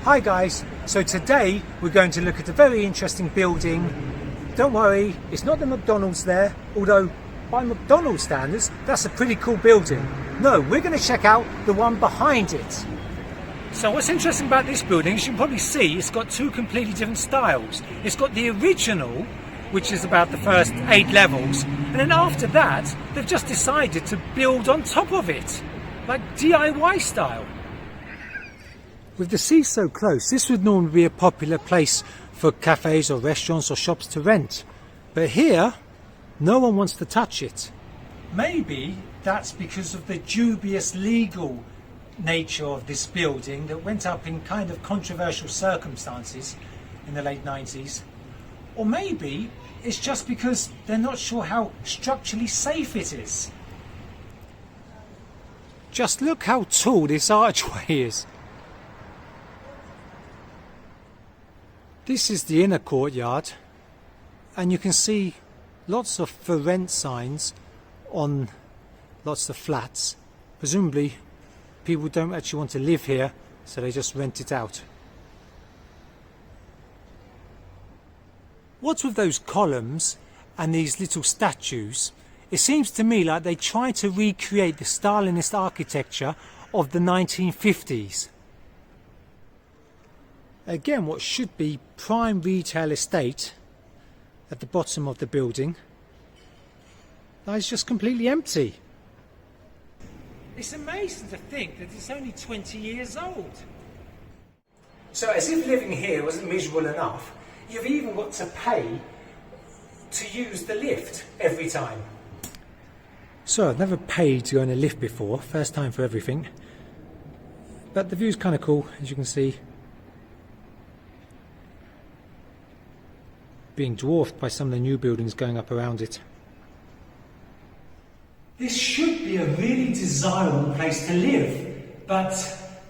Hi guys, so today we're going to look at a very interesting building. Don't worry, it's not the McDonald's there, although by McDonald's standards that's a pretty cool building. No, we're going to check out the one behind it. So what's interesting about this building, as you can probably see, it's got two completely different styles. It's got the original, which is about the first 8 levels, and then after that they've just decided to build on top of it, like DIY style. With the sea so close, this would normally be a popular place for cafes or restaurants or shops to rent. But here, no one wants to touch it. Maybe that's because of the dubious legal nature of this building that went up in kind of controversial circumstances in the late 90s. Or maybe it's just because they're not sure how structurally safe it is. Just look how tall this archway is. This is the inner courtyard, and you can see lots of for rent signs on lots of flats. Presumably people don't actually want to live here, so they just rent it out. What's with those columns and these little statues? It seems to me like they try to recreate the Stalinist architecture of the 1950s. Again, what should be prime retail estate at the bottom of the building lies just completely empty. It's amazing to think that it's only 20 years old. So as if living here wasn't miserable enough, you've even got to pay to use the lift every time. So I've never paid to go in a lift before, first time for everything. But the view's kind of cool, as you can see. Being dwarfed by some of the new buildings going up around it. This should be a really desirable place to live, but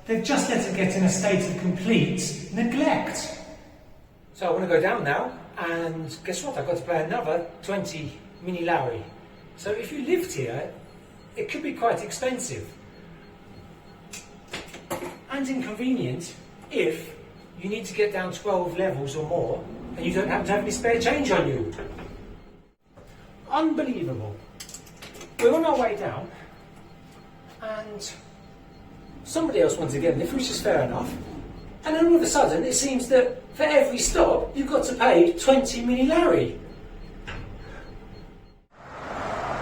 they've just let it get in a state of complete neglect. So I want to go down now, and guess what? I've got to pay another 20 mini lari. So if you lived here, it could be quite expensive and inconvenient if you need to get down 12 levels or more and you don't happen to have any spare change on you. Unbelievable. We're on our way down and somebody else wants to get in lift, which is fair enough. And then all of a sudden it seems that for every stop you've got to pay 20 mini lari.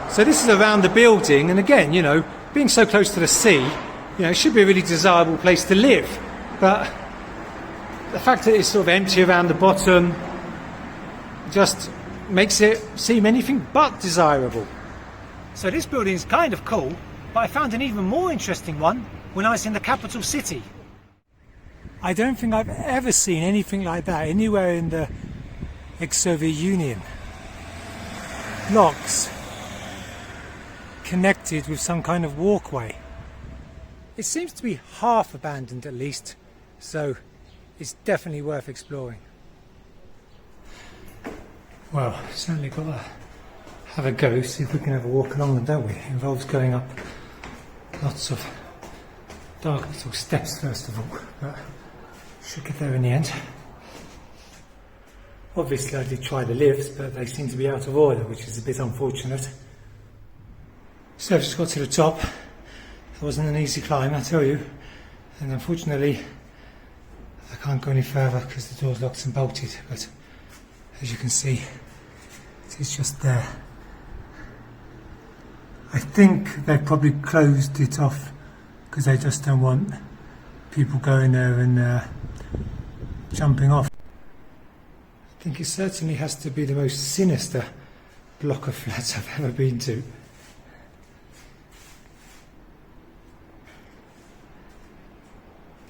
So this is around the building, and again, you know, being so close to the sea, you know, it should be a really desirable place to live. But the fact that it's sort of empty around the bottom just makes it seem anything but desirable. So this building is kind of cool, but I found an even more interesting one when I was in the capital city. I don't think I've ever seen anything like that anywhere in the ex-Soviet Union. Blocks connected with some kind of walkway. It seems to be half abandoned at least, so it's definitely worth exploring. Well, certainly got to have a go, see if we can have a walk along them, don't we? It involves going up lots of dark little steps first of all, but should get there in the end. Obviously I did try the lifts, but they seem to be out of order, which is a bit unfortunate. So I've just got to the top. It wasn't an easy climb, I tell you, and unfortunately I can't go any further because the door's locked and bolted, but as you can see it is just there. I think they probably closed it off because they just don't want people going there and jumping off. I think it certainly has to be the most sinister block of flats I've ever been to.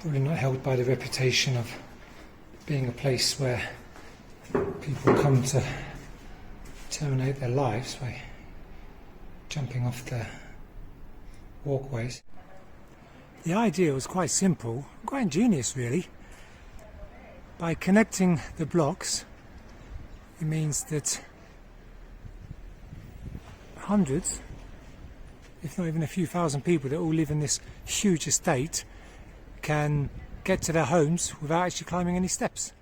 Probably not held by the reputation of being a place where people come to terminate their lives by jumping off the walkways. The idea was quite simple, quite ingenious really. By connecting the blocks, it means that hundreds, if not even a few thousand people that all live in this huge estate can get to their homes without actually climbing any steps.